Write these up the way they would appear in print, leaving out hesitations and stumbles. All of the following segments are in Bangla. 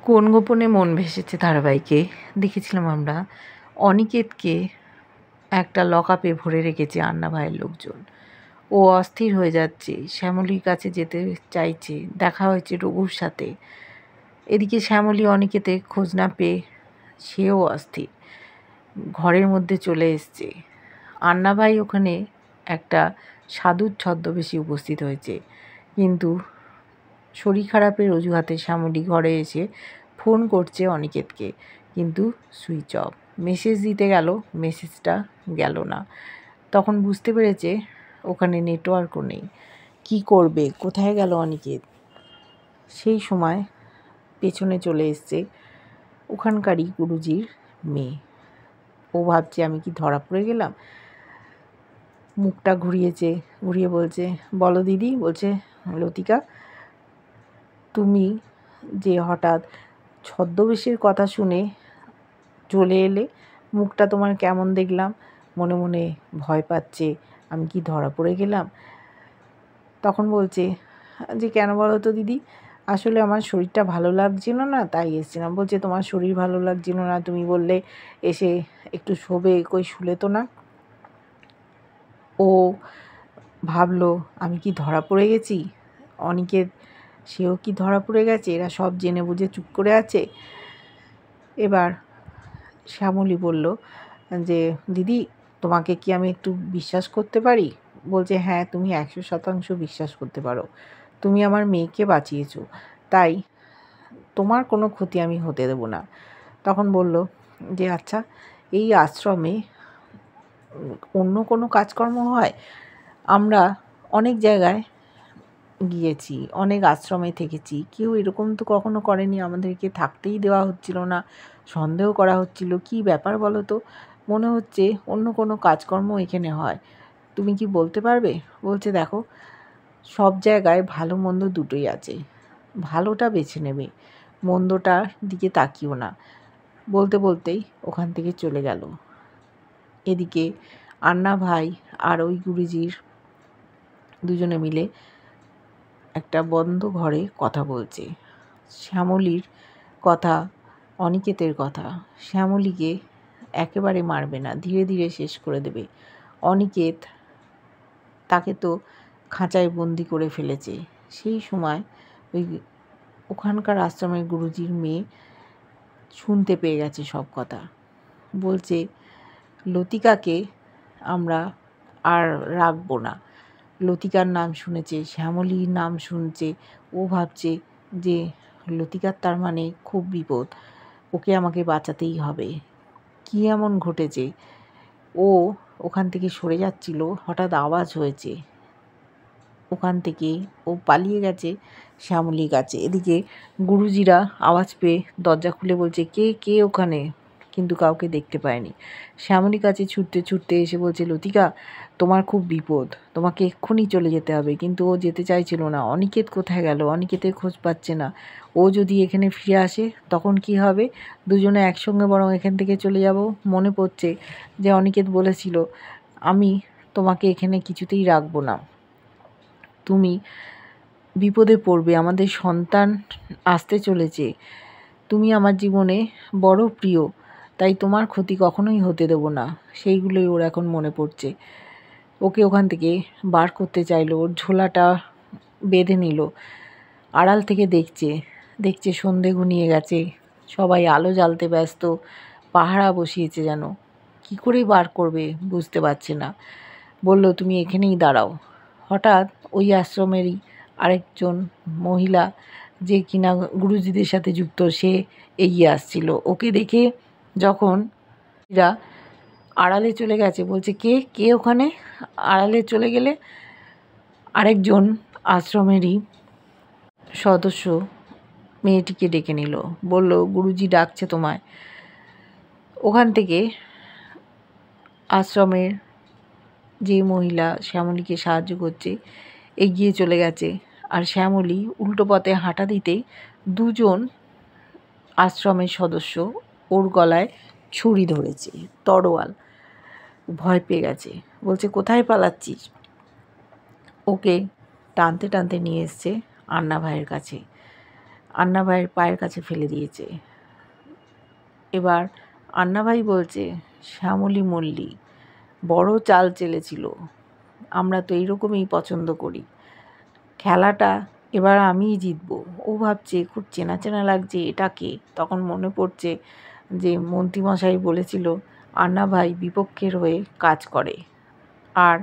কোন গোপনে মন ভেসেছে ধারাবাহিকে দেখেছিলাম আমরা অনিকেতকে একটা লকআপে ভরে রেখেছে আন্না ভাইয়ের লোকজন। ও অস্থির হয়ে যাচ্ছে, শ্যামলীর কাছে যেতে চাইছে, দেখা হয়েছে রঘুর সাথে। এদিকে শ্যামলী অনিকেতের খোঁজ না পেয়ে সেও অস্থির, ঘরের মধ্যে চলে এসছে। আন্না ভাই ওখানে একটা সাধুর ছদ্মবেশে উপস্থিত হয়েছে, কিন্তু শরীর খারাপের অজুহাতে শ্যামলী ঘরে এসে ফোন করছে অনিকেতকে, কিন্তু সুইচ অফ। মেসেজ দিতে গেল, মেসেজটা গেল না। তখন বুঝতে পেরেছে ওখানে নেটওয়ার্কও নেই। কি করবে, কোথায় গেল অনিকেত? সেই সময় পেছনে চলে এসছে ওখানকারই গুরুজির মেয়ে। ও ভাবছে আমি কি ধরা পড়ে গেলাম। মুখটা ঘুরিয়ে বলছে, বলো দিদি। বলছে, লতিকা, তুমি যে হঠাৎ ছদ্মবেশের কথা শুনে চলে এলে, মুখটা তোমার কেমন দেখলাম, মনে মনে ভয় পাচ্ছে আমি কি ধরা পড়ে গেলাম। তখন বলছে যে কেন বলো তো দিদি, আসলে আমার শরীরটা ভালো লাগছিল না, তাই এসেছিলাম। বলছে তোমার শরীর ভালো লাগছিল না, তুমি বললে এসে একটু শোবে, কই শুলে তো না। ও ভাবলো আমি কি ধরা পড়ে গেছি, অনিকেত সেও কি ধরা পড়ে গেছে, এরা সব জেনে বুঝে চুপ করে আছে। এবার শ্যামলী বলল যে দিদি, তোমাকে কি আমি একটু বিশ্বাস করতে পারি? বলছে হ্যাঁ, তুমি 100% বিশ্বাস করতে পারো। তুমি আমার মেয়েকে বাঁচিয়েছো, তাই তোমার কোনো ক্ষতি আমি হতে দেব না। তখন বলল যে আচ্ছা, এই আশ্রমে অন্য কোনো কাজকর্ম হয়? আমরা অনেক জায়গায় গিয়েছি, অনেক আশ্রমে থেকেছি, কেউ এরকম তো কখনো করেনি। আমাদেরকে থাকতেই দেওয়া হচ্ছিল না, সন্দেহ করা হচ্ছিল। কি ব্যাপার বলো তো, মনে হচ্ছে অন্য কোনো কাজকর্ম এখানে হয়। তুমি কি বলতে পারবে? বলছে দেখো, সব জায়গায় ভালো মন্দ দুটোই আছে, ভালোটা বেছে নেবে, মন্দটার দিকে তাকিও না। বলতে বলতেই ওখান থেকে চলে গেল। এদিকে আন্না ভাই আর ওই গুরুজির দুজনে মিলে একটা বন্ধ ঘরে কথা বলছে। শ্যামলীর কথা, অনিকেতের কথা। শ্যামলীকে একেবারে মারবে না, ধীরে ধীরে শেষ করে দেবে। অনিকেত, তাকে তো খাঁচায় বন্দি করে ফেলেছে। সেই সময় ওখানকার আশ্রমের গুরুজির মেয়ে শুনতে পেয়ে গেছে সব কথা। বলছে লতিকাকে আমরা আর রাখবো না। লতিকার নাম শুনেছে, শ্যামলীর নাম শুনছে। ও ভাবছে যে লতিকার তার মানে খুব বিপদ, ওকে আমাকে বাঁচাতেই হবে। কী এমন ঘটেছে? ও ওখান থেকে সরে যাচ্ছিল, হঠাৎ আওয়াজ হয়েছে ওখান থেকে, ও পালিয়ে গেছে শ্যামলীর কাছে। এদিকে গুরুজিরা আওয়াজ পেয়ে দরজা খুলে বলছে কে কে ওখানে, কিন্তু কাউকে দেখতে পায়নি। শ্যামলীর কাছে ছুটতে ছুটতে এসে বলছে লতিকা, তোমার খুব বিপদ, তোমাকে এক্ষুনি চলে যেতে হবে। কিন্তু ও যেতে চাইছিল না। অনিকেত কোথায় গেল? অনিকেতের খোঁজ পাচ্ছে না। ও যদি এখানে ফিরে আসে তখন কি হবে? দুজনে একসঙ্গে বরং এখান থেকে চলে যাব। মনে পড়ছে যে অনিকেত বলেছিল আমি তোমাকে এখানে কিছুতেই রাখবো না, তুমি বিপদে পড়বে, আমাদের সন্তান আসতে চলেছে, তুমি আমার জীবনে বড় প্রিয়, তাই তোমার ক্ষতি কখনোই হতে দেব না। সেইগুলোই ওর এখন মনে পড়ছে। ওকে ওখান থেকে বার করতে চাইলো, ওর ঝোলাটা বেঁধে নিল। আড়াল থেকে দেখছে সন্ধে ঘনিয়ে গেছে, সবাই আলো জ্বালতে ব্যস্ত, পাহারা বসিয়েছে যেন। কি করে বার করবে বুঝতে পারছে না। বলল তুমি এখানেই দাঁড়াও। হঠাৎ ওই আশ্রমেরই আরেকজন মহিলা, যে কিনা গুরুজিদের সাথে যুক্ত, সে এগিয়ে আসছিল। ওকে দেখে যখন এরা আড়ালে চলে গেছে, বলছে কে কে ওখানে? আড়ালে চলে গেলে আরেকজন আশ্রমেরই সদস্য মেয়েটিকে ডেকে নিল, বলল গুরুজি ডাকছে তোমায়। ওখান থেকে আশ্রমের যে মহিলা শ্যামলীকে সাহায্য করছে এগিয়ে চলে গেছে, আর শ্যামলী উল্টো পথে হাঁটা দিতেই দুজন আশ্রমের সদস্য ওর গলায় ছুরি ধরেছে, তরোয়াল। ভয় পেয়ে গেছে, বলছে কোথায় পালাচ্ছিস? ওকে টানতে টানতে নিয়ে এসছে আন্না ভাইয়ের কাছে। আন্না ভাইয়ের পায়ের কাছে ফেলে দিয়েছে। এবার আন্না ভাই বলছে, শ্যামলী মল্লী বড় চাল চেলেছিল, আমরা তো এইরকমই পছন্দ করি, খেলাটা এবার আমিই জিতবো। ও ভাবছে খুব চেনা চেনা লাগছে, এটাকে। তখন মনে পড়ছে যে মন্ত্রীমশাই বলেছিল আন্না ভাই বিপক্ষের হয়ে কাজ করে আর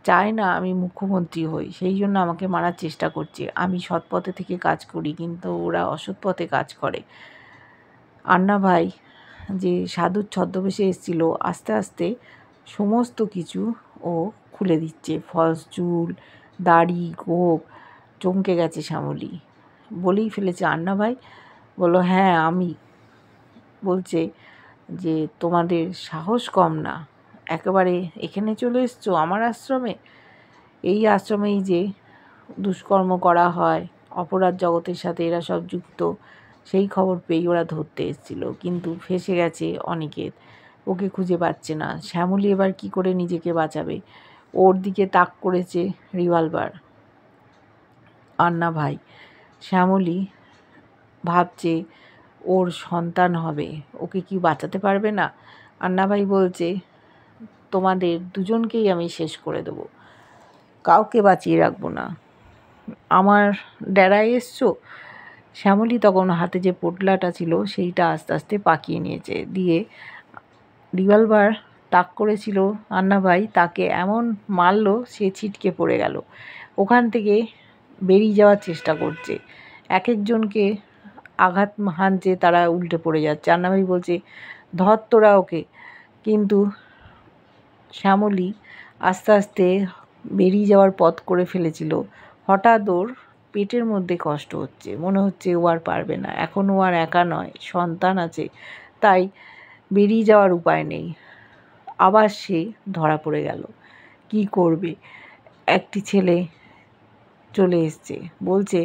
চায় না আমি মুখ্যমন্ত্রী হই, সেই জন্য আমাকে মারার চেষ্টা করছে। আমি সৎ পথে থেকে কাজ করি, কিন্তু ওরা অসৎ পথে কাজ করে। আন্না ভাই যে সাধুর ছদ্মবেশে এসেছিল, আস্তে আস্তে সমস্ত কিছু ও খুলে দিচ্ছে, ফলস চুল, দাড়ি, গোঁফ। চমকে গেছে শ্যামলী, বলেই ফেলেছে আন্না ভাই। বলল, হ্যাঁ আমি। বলছে যে তোমাদের সাহস কম না, একেবারে এখানে চলে এসছো আমার আশ্রমে। এই আশ্রমেই যে দুষ্কর্ম করা হয়, অপরাধ জগতের সাথে এরা সব যুক্ত, সেই খবর পেয়েই ওরা ধরতে এসেছিল, কিন্তু ফেঁসে গেছে অনিকেত, ওকে খুঁজে পাচ্ছে না। শ্যামলী এবার কি করে নিজেকে বাঁচাবে? ওর দিকে তাক করেছে রিভলভার আন্না ভাই। শ্যামলী ভাবছে ওর সন্তান হবে, ওকে কি বাঁচাতে পারবে না? আন্না ভাই বলছে, তোমাদের দুজনকেই আমি শেষ করে দেবো, কাউকে বাঁচিয়ে রাখবো না, আমার ডেরায় এসছো। শ্যামলী তখন হাতে যে পোটলাটা ছিল সেইটা আস্তে আস্তে পাকিয়ে নিয়েছে, দিয়ে রিভলভার তাক করেছিল আন্না ভাই, তাকে এমন মারলো সে ছিটকে পড়ে গেল। ওখান থেকে বেরিয়ে যাওয়ার চেষ্টা করছে, এক একজনকে আঘাত হানছে, তারা উল্টে পড়ে যাচ্ছে। আন্না ভাই বলছে, ধর তোরা ওকে। কিন্তু শ্যামলী আস্তে আস্তে বেরিয়ে যাওয়ার পথ করে ফেলেছিল। হঠাৎ ওর পেটের মধ্যে কষ্ট হচ্ছে, মনে হচ্ছে ও আর পারবে না, এখন ও আর একা নয়, সন্তান আছে, তাই বেরিয়ে যাওয়ার উপায় নেই। আবার সে ধরা পড়ে গেল, কি করবে? একটি ছেলে চলে এসছে, বলছে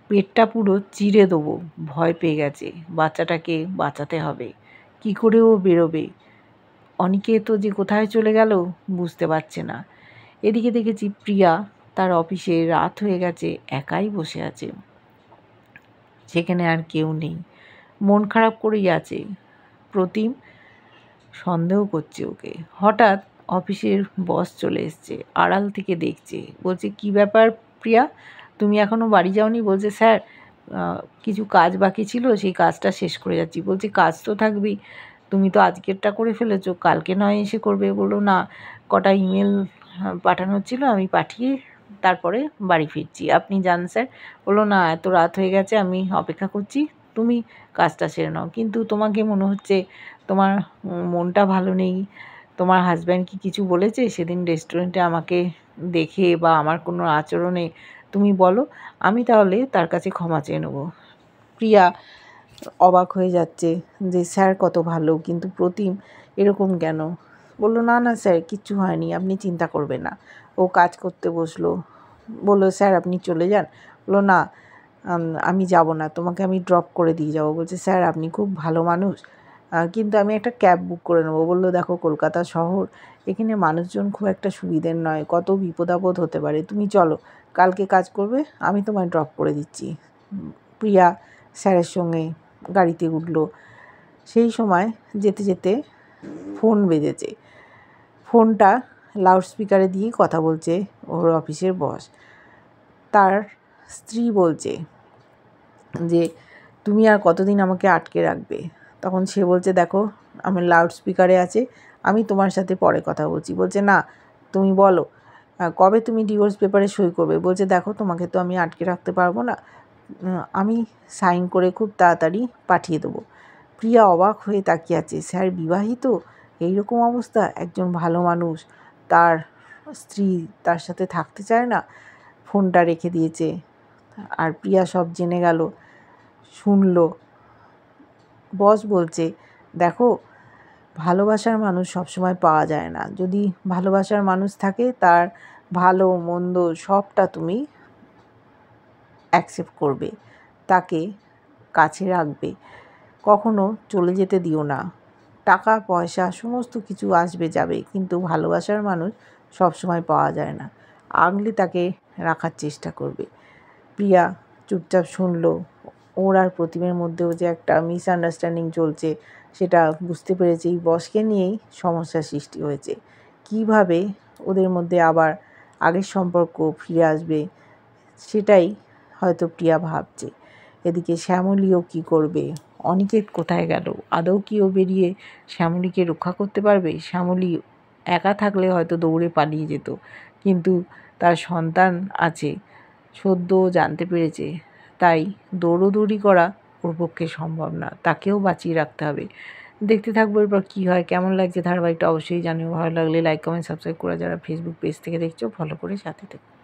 পেটটা পুরো চিরে দেবো, ভয় পেয়ে গেছে, বাচ্চাটাকে বাঁচাতে হবে। কি করে ও বেরোবে? অনিকেত যে কোথায় চলে গেল বুঝতে পারছে না। এদিকে দেখেছি প্রিয়া তার অফিসে, রাত হয়ে গেছে, একাই বসে আছে, সেখানে আর কেউ নেই, মন খারাপ করেই আছে। প্রতিম সন্দেহ করছে ওকে। হঠাৎ অফিসের বস চলে এসছে, আড়াল থেকে দেখছে, বলছে, কি ব্যাপার প্রিয়া, তুমি এখনও বাড়ি যাওনি? বলছে, স্যার কিছু কাজ বাকি ছিল, সেই কাজটা শেষ করে যাচ্ছি। বলছি, কাজ তো থাকবেই, তুমি তো আজকেরটা করে ফেলেছো, কালকে নয় এসে করবে? বললো, না, কটা ইমেল পাঠানোর ছিল, আমি পাঠিয়ে তারপরে বাড়ি ফিরছি, আপনি যান স্যার। বললো, না, এত রাত হয়ে গেছে, আমি অপেক্ষা করছি, তুমি কাজটা সেরে নাও। কিন্তু তোমাকে মনে হচ্ছে তোমার মনটা ভালো নেই, তোমার হাজব্যান্ড কি কিছু বলেছে সেদিন রেস্টুরেন্টে আমাকে দেখে বা আমার কোনো আচরণে? তুমি বলো, আমি তাহলে তার কাছে ক্ষমা চেয়ে নেবো। প্রিয়া অবাক হয়ে যাচ্ছে যে স্যার কত ভালো, কিন্তু প্রতিম এরকম কেন? বললো, না না স্যার, কিচ্ছু হয়নি, আপনি চিন্তা করবেন না। ও কাজ করতে বসলো, বললো, স্যার আপনি চলে যান। বললো, না আমি যাব না, তোমাকে আমি ড্রপ করে দিয়ে যাবো। বলছে, স্যার আপনি খুব ভালো মানুষ, কিন্তু আমি একটা ক্যাব বুক করে নেবো। বললো, দেখো কলকাতা শহর, এখানে মানুষজন খুব একটা সুবিধের নয়, কত বিপদ আপদ হতে পারে, তুমি চলো, কালকে কাজ করবে, আমি তোমায় ড্রপ করে দিচ্ছি। প্রিয়া স্যারের সঙ্গে গাড়িতে উঠলো। সেই সময় যেতে যেতে ফোন বেজেছে, ফোনটা লাউডস্পিকারে দিয়ে কথা বলছে ওর অফিসের বস। তার স্ত্রী বলছে যে তুমি আর কতদিন আমাকে আটকে রাখবে? তখন সে বলছে, দেখো আমার লাউডস্পিকারে আছে, আমি তোমার সাথে পরে কথা বলছি। বলছে, না তুমি বলো কবে তুমি ডিভোর্স পেপারে সই করবে? বলছে, দেখো তোমাকে তো আমি আটকে রাখতে পারবো না, আমি সাইন করে খুব তাড়াতাড়ি পাঠিয়ে দেবো। প্রিয়া অবাক হয়ে তাকিয়ে আছে, স্যার বিবাহিত, এইরকম অবস্থা, একজন ভালো মানুষ, তার স্ত্রী তার সাথে থাকতে চায় না, ফোনটা রেখে দিয়েছে। আর প্রিয়া সব জেনে গেল, শুনলো। বস বলছে, দেখো ভালোবাসার মানুষ সবসময় পাওয়া যায় না, যদি ভালোবাসার মানুষ থাকে তার ভালো মন্দ সবটা তুমি অ্যাকসেপ্ট করবে, তাকে কাছে রাখবে, কখনো চলে যেতে দিও না। টাকা পয়সা সমস্ত কিছু আসবে যাবে, কিন্তু ভালোবাসার মানুষ সবসময় পাওয়া যায় না, আগলে তাকে রাখার চেষ্টা করবে। প্রিয়া চুপচাপ শুনলো, ওর আর প্রতিমের মধ্যেও যে একটা মিসআন্ডারস্ট্যান্ডিং চলছে সেটা বুঝতে পেরেছে। এই বসকে নিয়েই সমস্যার সৃষ্টি হয়েছে। কিভাবে ওদের মধ্যে আবার আগের সম্পর্ক ফিরে আসবে সেটাই হয়তো প্রিয়া ভাবছে। এদিকে শ্যামলীও কি করবে? অনিকেত কোথায় গেল? আদৌ কি ও বেরিয়ে শ্যামলীকে রক্ষা করতে পারবে? শ্যামলী একা থাকলে হয়তো দৌড়ে পালিয়ে যেত, কিন্তু তার সন্তান আছে, সদ্য জানতে পেরেছে, তাই দৌড়োদৌড়ি করা ওর পক্ষে সম্ভব না। তাকেও বাঁচিয়ে রাখতে হবে। দেখতে থাকবো এরপর কী হয়। কেমন লাগছে ধারাবাহিকটা অবশ্যই জানিও। ভালো লাগলে লাইক কমেন্ট সাবস্ক্রাইব করে যারা ফেসবুক পেজ থেকে দেখছো ফলো করে সাথে থেকো।